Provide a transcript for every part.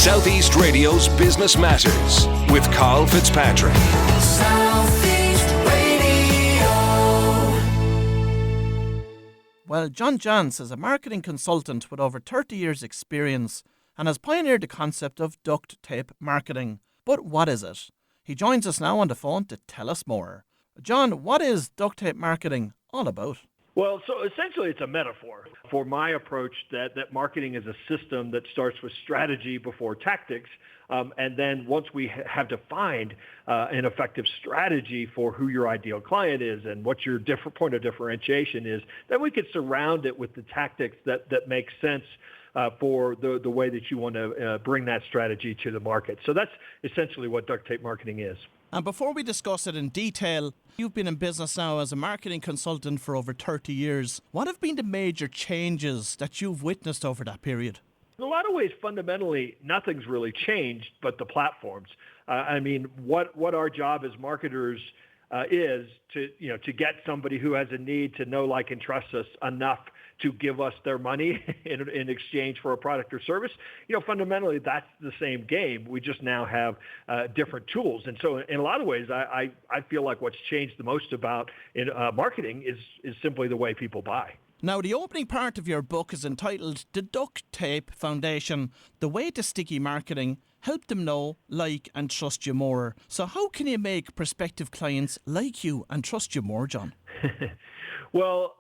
Southeast Radio's Business Matters with Carl Fitzpatrick. Southeast Radio. Well, John Jantsch is a marketing consultant with over 30 years' experience and has pioneered the concept of duct tape marketing. But what is it? He joins us now on the phone to tell us more. John, what is duct tape marketing all about? Well, so essentially it's a metaphor for my approach that marketing is a system that starts with strategy before tactics. And then once we have defined an effective strategy for who your ideal client is and what your point of differentiation is, then we can surround it with the tactics that make sense for the way that you want to bring that strategy to the market. So that's essentially what duct tape marketing is. And before we discuss it in detail, you've been in business now as a marketing consultant for over 30 years. What have been the major changes that you've witnessed over that period? In a lot of ways, fundamentally, nothing's really changed but the platforms. What our job as marketers is to get somebody who has a need to know, like, and trust us enough to give us their money in exchange for a product or service. Fundamentally, that's the same game. We just now have different tools. And so in a lot of ways, I feel like what's changed the most about marketing is simply the way people buy. Now, the opening part of your book is entitled The Duct Tape Foundation, The Way to Sticky Marketing, Help Them Know, Like and Trust You More. So how can you make prospective clients like you and trust you more, John? Well,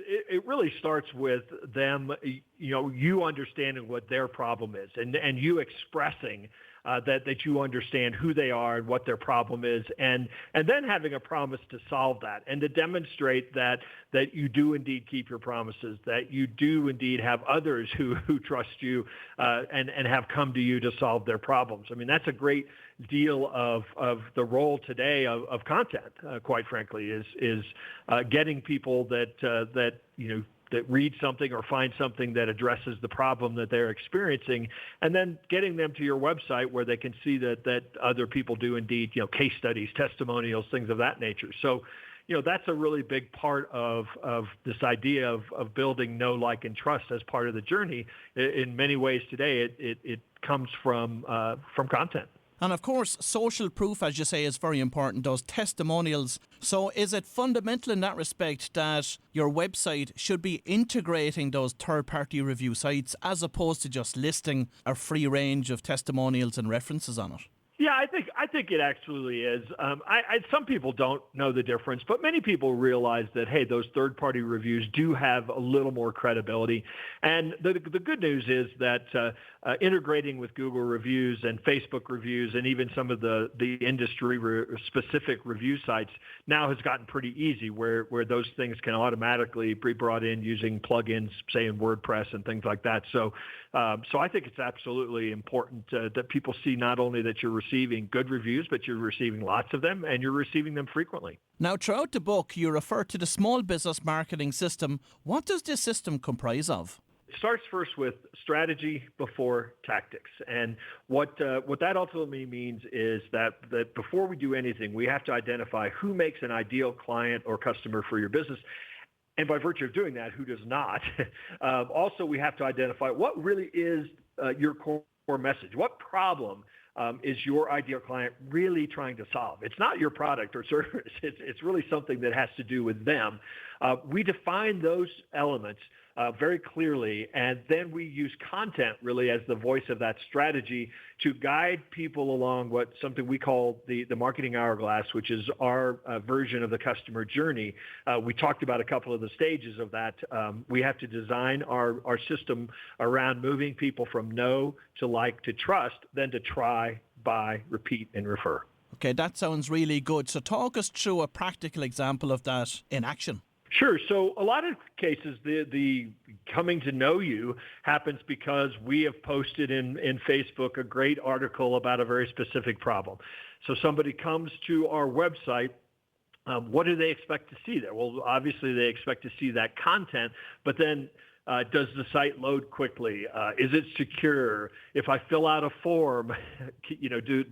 it really starts with them, you understanding what their problem is and you expressing that you understand who they are and what their problem is, and then having a promise to solve that and to demonstrate that you do indeed keep your promises, that you do indeed have others who trust you and have come to you to solve their problems. I mean, that's a great deal of the role today of content, quite frankly, is getting people that read something or find something that addresses the problem that they're experiencing, and then getting them to your website where they can see that other people do indeed, case studies, testimonials, things of that nature. So, that's a really big part of this idea of building know, like, and trust as part of the journey. In many ways today, it comes from content. And of course, social proof, as you say, is very important, those testimonials. So is it fundamental in that respect that your website should be integrating those third-party review sites as opposed to just listing a free range of testimonials and references on it? Yeah, I think it absolutely is. Some people don't know the difference, but many people realize that, hey, those third-party reviews do have a little more credibility. And the good news is that integrating with Google reviews and Facebook reviews and even some of the industry-specific review sites now has gotten pretty easy, where those things can automatically be brought in using plugins, say in WordPress and things like that. So I think it's absolutely important that people see not only that you're receiving good reviews, but you're receiving lots of them and you're receiving them frequently. Now, throughout the book, you refer to the small business marketing system. What does this system comprise of? It starts first with strategy before tactics. And what that ultimately means is that before we do anything, we have to identify who makes an ideal client or customer for your business. And by virtue of doing that, who does not? Also, we have to identify what really is your core message. What problem is your ideal client really trying to solve? It's not your product or service. It's really something that has to do with them. We define those elements very clearly, and then we use content really as the voice of that strategy to guide people along something we call the marketing hourglass, which is our version of the customer journey. We talked about a couple of the stages of that. We have to design our system around moving people from know to like to trust, then to try, buy, repeat, and refer. Okay, that sounds really good. So talk us through a practical example of that in action. Sure. So a lot of cases, the coming to know you happens because we have posted in Facebook a great article about a very specific problem. So somebody comes to our website. What do they expect to see there? Well, obviously they expect to see that content, but then does the site load quickly? Is it secure? If I fill out a form,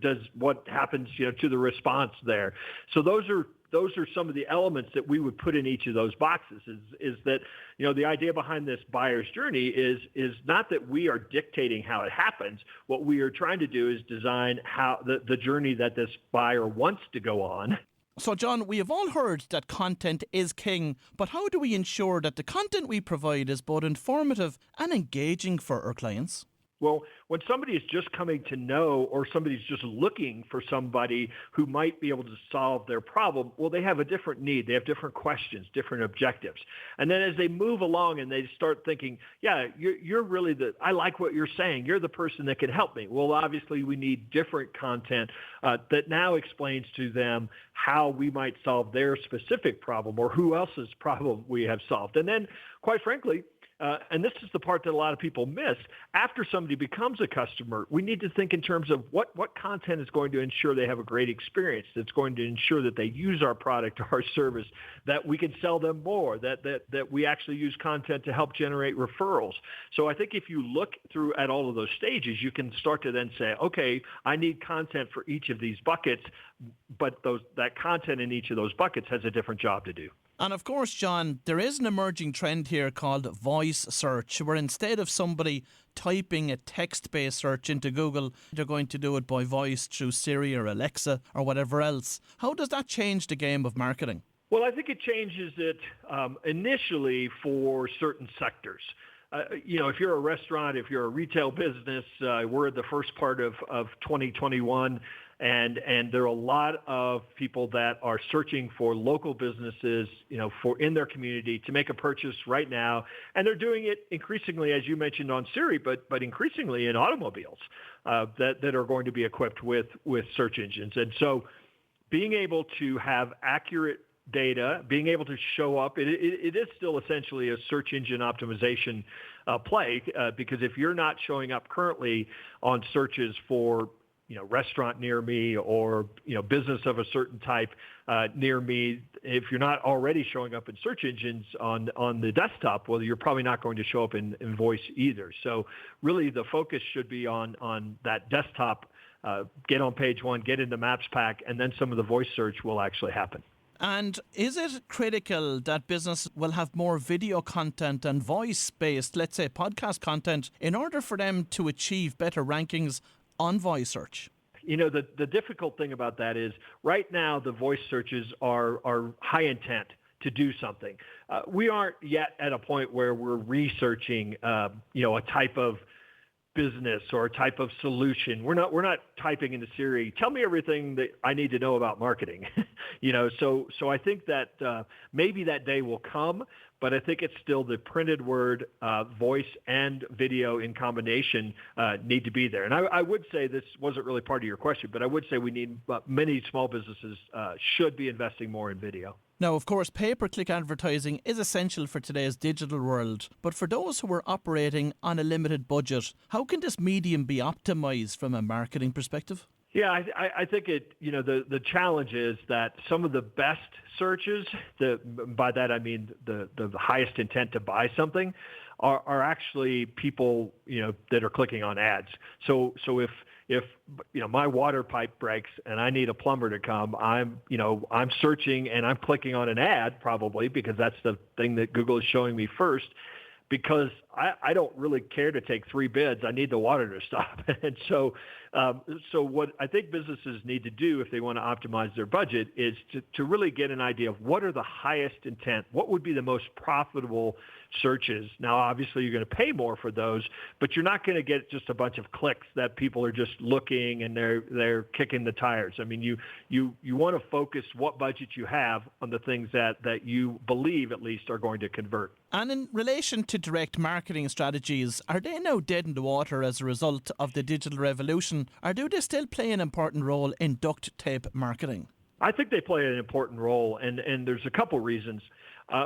does what happens, to the response there? So those are those are some of the elements that we would put in each of those boxes. Is that, the idea behind this buyer's journey is not that we are dictating how it happens. What we are trying to do is design how the journey that this buyer wants to go on. So, John, we have all heard that content is king, but how do we ensure that the content we provide is both informative and engaging for our clients? Well, when somebody is just coming to know, or somebody's just looking for somebody who might be able to solve their problem, well, they have a different need. They have different questions, different objectives. And then as they move along and they start thinking, yeah, you're really I like what you're saying. You're the person that can help me. Well, obviously we need different content that now explains to them how we might solve their specific problem or who else's problem we have solved. And then, quite frankly, and this is the part that a lot of people miss. After somebody becomes a customer, we need to think in terms of what content is going to ensure they have a great experience, that's going to ensure that they use our product or our service, that we can sell them more, that we actually use content to help generate referrals. So I think if you look through at all of those stages, you can start to then say, okay, I need content for each of these buckets, but that content in each of those buckets has a different job to do. And of course, John, there is an emerging trend here called voice search, where instead of somebody typing a text-based search into Google, they're going to do it by voice through Siri or Alexa or whatever else. How does that change the game of marketing? Well, I think it changes it initially for certain sectors. If you're a restaurant, if you're a retail business, we're at the first part of 2021. And there are a lot of people that are searching for local businesses, for in their community to make a purchase right now. And they're doing it increasingly, as you mentioned, on Siri, but increasingly in automobiles that are going to be equipped with search engines. And so being able to have accurate data, being able to show up, it is still essentially a search engine optimization play, because if you're not showing up currently on searches for restaurant near me or, business of a certain type near me, if you're not already showing up in search engines on the desktop, well, you're probably not going to show up in voice either. So really the focus should be on that desktop, get on page one, get into Maps Pack, and then some of the voice search will actually happen. And is it critical that business will have more video content and voice-based, let's say podcast content, in order for them to achieve better rankings on voice search? The difficult thing about that is right now the voice searches are high intent to do something. We aren't yet at a point where we're researching, a type of business or a type of solution. We're not typing into Siri, tell me everything that I need to know about marketing. So I think that maybe that day will come, but I think it's still the printed word, voice and video in combination need to be there. And I would say this wasn't really part of your question, but I would say we need many small businesses should be investing more in video. Now, of course, pay-per-click advertising is essential for today's digital world. But for those who are operating on a limited budget, how can this medium be optimized from a marketing perspective? Yeah, I think the challenge is that some of the best searches, by that I mean the highest intent to buy something, are actually people, that are clicking on ads. So if my water pipe breaks and I need a plumber to come, I'm searching and I'm clicking on an ad probably because that's the thing that Google is showing me first, because I don't really care to take 3 bids. I need the water to stop. And so what I think businesses need to do if they want to optimize their budget is to really get an idea of what are the highest intent, what would be the most profitable searches. Now, obviously, you're going to pay more for those, but you're not going to get just a bunch of clicks that people are just looking and they're kicking the tires. I mean, you want to focus what budget you have on the things that you believe at least are going to convert. And in relation to direct marketing strategies, are they now dead in the water as a result of the digital revolution, or do they still play an important role in duct tape marketing? I think they play an important role, and there's a couple reasons.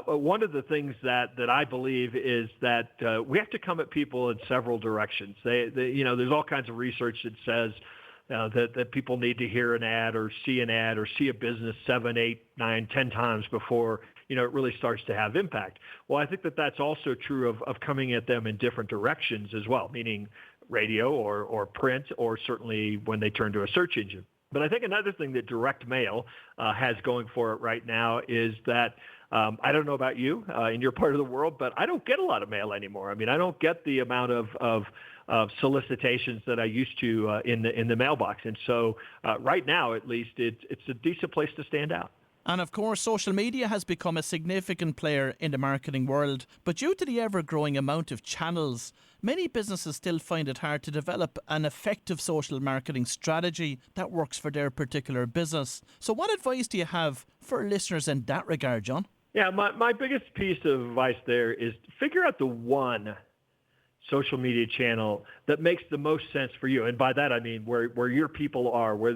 One of the things that I believe is that we have to come at people in several directions. There's all kinds of research that says that people need to hear an ad or see a business 7, 8, 9, 10 times before it really starts to have impact. Well, I think that that's also true of coming at them in different directions as well, meaning radio or print, or certainly when they turn to a search engine. But I think another thing that direct mail has going for it right now is that I don't know about you in your part of the world, but I don't get a lot of mail anymore. I mean, I don't get the amount of solicitations that I used to in the mailbox. And so right now, at least, it's a decent place to stand out. And of course, social media has become a significant player in the marketing world. But due to the ever-growing amount of channels, many businesses still find it hard to develop an effective social marketing strategy that works for their particular business. So what advice do you have for listeners in that regard, John? Yeah, my biggest piece of advice there is figure out the one social media channel that makes the most sense for you. And by that, I mean where your people are, where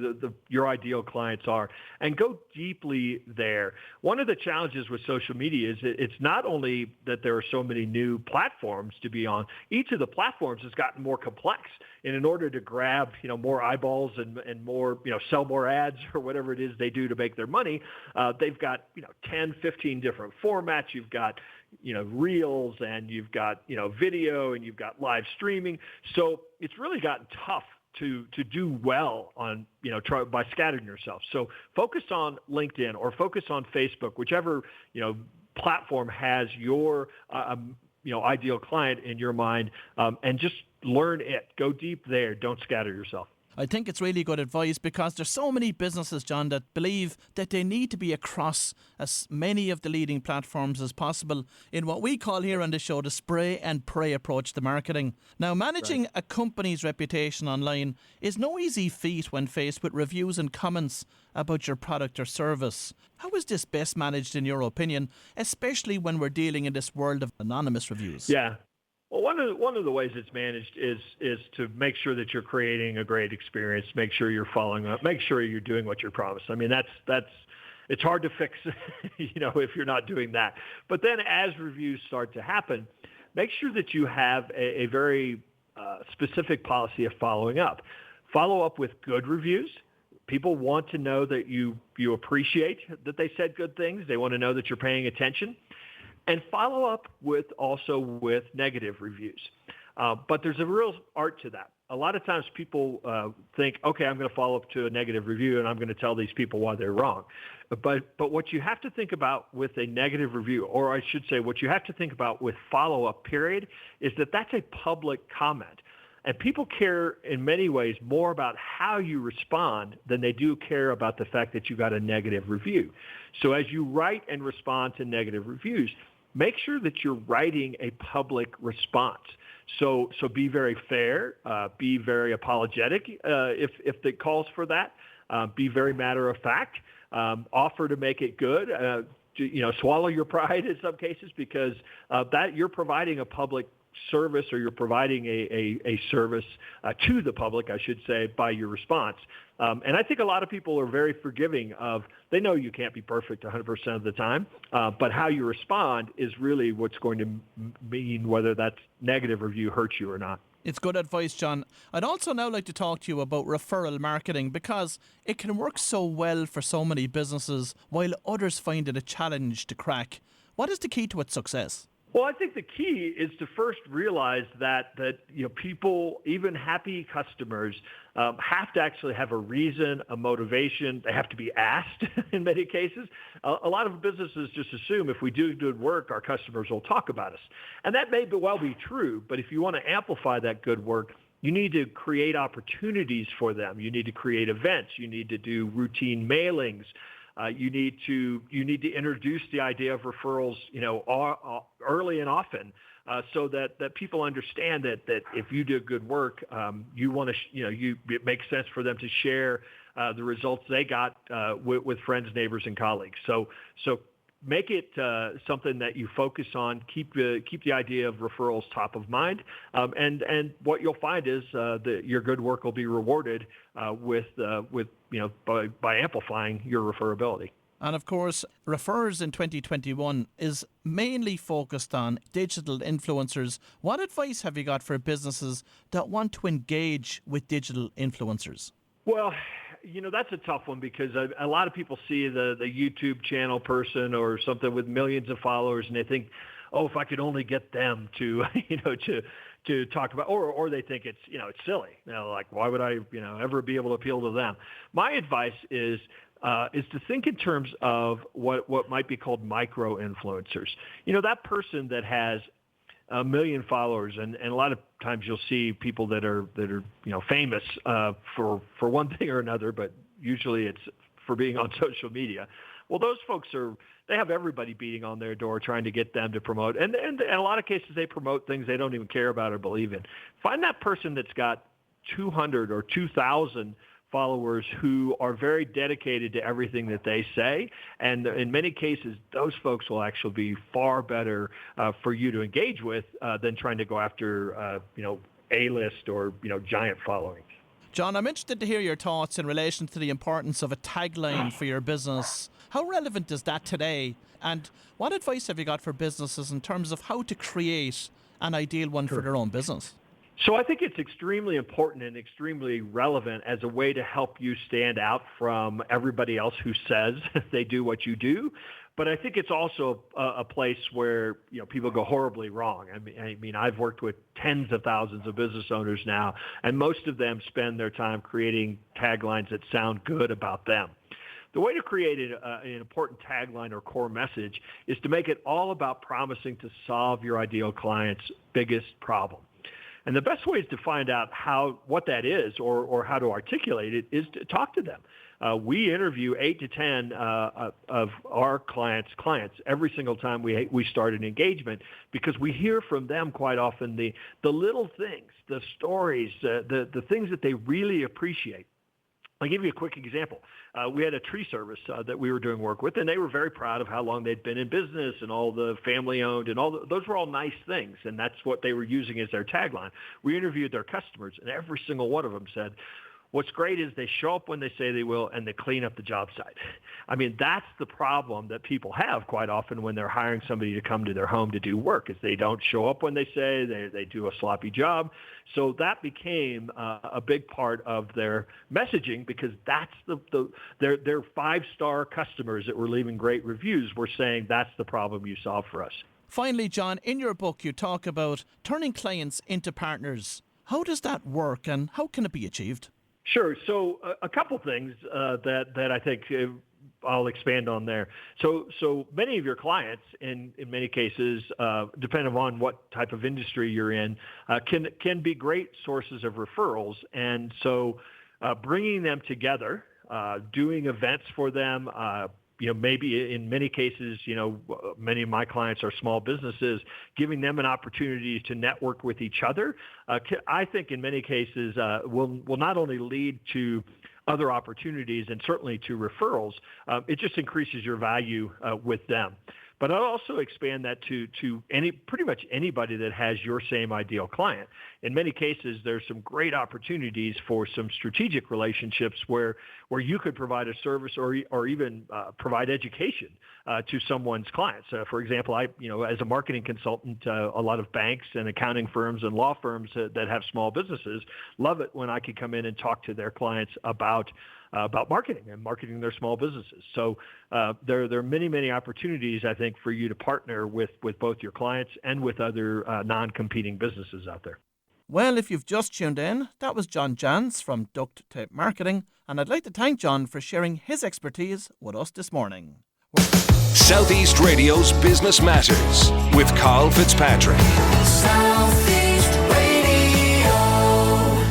your ideal clients are, and go deeply there. One of the challenges with social media is it's not only that there are so many new platforms to be on, each of the platforms has gotten more complex. And in order to grab, more eyeballs and more, sell more ads or whatever it is they do to make their money, they've got, 10, 15 different formats. You've got reels, and you've got, video, and you've got live streaming. So it's really gotten tough to do well on, by scattering yourself. So focus on LinkedIn or focus on Facebook, whichever, platform has your, ideal client in your mind, and just learn it. Go deep there. Don't scatter yourself. I think it's really good advice because there's so many businesses, John, that believe that they need to be across as many of the leading platforms as possible in what we call here on the show the spray and pray approach to marketing. Now, managing a company's reputation online is no easy feat when faced with reviews and comments about your product or service. How is this best managed in your opinion, especially when we're dealing in this world of anonymous reviews? Yeah. Well, one of the ways it's managed is to make sure that you're creating a great experience, make sure you're following up, make sure you're doing what you're promised. I mean, that's it's hard to fix, if you're not doing that. But then as reviews start to happen, make sure that you have a very specific policy of following up. Follow up with good reviews. People want to know that you appreciate that they said good things. They want to know that you're paying attention. And follow up with negative reviews. But there's a real art to that. A lot of times people think, okay, I'm going to follow up to a negative review and I'm going to tell these people why they're wrong. But what you have to think about with a negative review, or I should say what you have to think about with follow-up period, is that that's a public comment. And people care in many ways more about how you respond than they do care about the fact that you got a negative review. So as you write and respond to negative reviews, make sure that you're writing a public response. So be very fair, be very apologetic if it calls for that, be very matter of fact, offer to make it good, swallow your pride in some cases because that you're providing a public service, or you're providing a service to the public, I should say, by your response. And I think a lot of people are very forgiving of, they know you can't be perfect 100% of the time, but how you respond is really what's going to mean whether that negative review hurts you or not. It's good advice, John. I'd also now like to talk to you about referral marketing because it can work so well for so many businesses while others find it a challenge to crack. What is the key to its success? Well, I think the key is to first realize that people, even happy customers, have to actually have a reason, a motivation. They have to be asked in many cases. A lot of businesses just assume if we do good work, our customers will talk about us. And that may well be true, but if you want to amplify that good work, you need to create opportunities for them. You need to create events. You need to do routine mailings. You need to introduce the idea of referrals, early and often, so that people understand that if you do good work, you want to, it makes sense for them to share the results they got with friends, neighbors, and colleagues. So make it something that you focus on. Keep the idea of referrals top of mind, and what you'll find is that your good work will be rewarded by amplifying your referability. And of course, Refers in 2021 is mainly focused on digital influencers. What advice have you got for businesses that want to engage with digital influencers? Well, that's a tough one because a lot of people see the YouTube channel person or something with millions of followers and they think, oh, if I could only get them to to talk about, or they think it's silly. Like why would I ever be able to appeal to them? My advice is to think in terms of what might be called micro influencers. That person that has 1 million followers, and a lot of times you'll see people that are famous for one thing or another, but usually it's for being on social media. Well, those folks they have everybody beating on their door trying to get them to promote. And in a lot of cases, they promote things they don't even care about or believe in. Find that person that's got 200 or 2,000 followers who are very dedicated to everything that they say. And in many cases, those folks will actually be far better for you to engage with than trying to go after, A-list or, giant followings. John, I'm interested to hear your thoughts in relation to the importance of a tagline for your business. How relevant is that today? And what advice have you got for businesses in terms of how to create an ideal one for their own business? So I think it's extremely important and extremely relevant as a way to help you stand out from everybody else who says they do what you do. But I think it's also a place where people go horribly wrong. I mean, I've worked with tens of thousands of business owners now, and most of them spend their time creating taglines that sound good about them. The way to create an important tagline or core message is to make it all about promising to solve your ideal client's biggest problem. And the best way to find out what that is or how to articulate it is to talk to them. We interview 8 to 10 of our clients every single time we start an engagement, because we hear from them quite often the little things, the stories, the things that they really appreciate. I'll give you a quick example. We had a tree service that we were doing work with, and they were very proud of how long they'd been in business and all the family-owned and those were all nice things, and that's what they were using as their tagline. We interviewed their customers, and every single one of them said, what's great is they show up when they say they will, and they clean up the job site. I mean, that's the problem that people have quite often when they're hiring somebody to come to their home to do work, is they don't show up when they say, they do a sloppy job. So that became a big part of their messaging, because that's their 5-star customers that were leaving great reviews were saying that's the problem you solve for us. Finally, John, in your book, you talk about turning clients into partners. How does that work, and how can it be achieved? Sure. So a couple things that I think I'll expand on there. So many of your clients, in many cases, depending on what type of industry you're in, can be great sources of referrals. And so bringing them together, doing events for them, maybe in many cases, many of my clients are small businesses, giving them an opportunity to network with each other, I think in many cases will not only lead to other opportunities and certainly to referrals, it just increases your value with them. But I'll also expand that to pretty much anybody that has your same ideal client. In many cases, there's some great opportunities for some strategic relationships where you could provide a service or even provide education to someone's clients. For example, as a marketing consultant, a lot of banks and accounting firms and law firms that have small businesses love it when I can come in and talk to their clients about marketing and marketing their small businesses. So there are many, many opportunities, I think, for you to partner with both your clients and with other non-competing businesses out there. Well, if you've just tuned in, that was John Jantsch from Duct Tape Marketing, and I'd like to thank John for sharing his expertise with us this morning. Southeast Radio's Business Matters with Carl Fitzpatrick. Southeast Radio.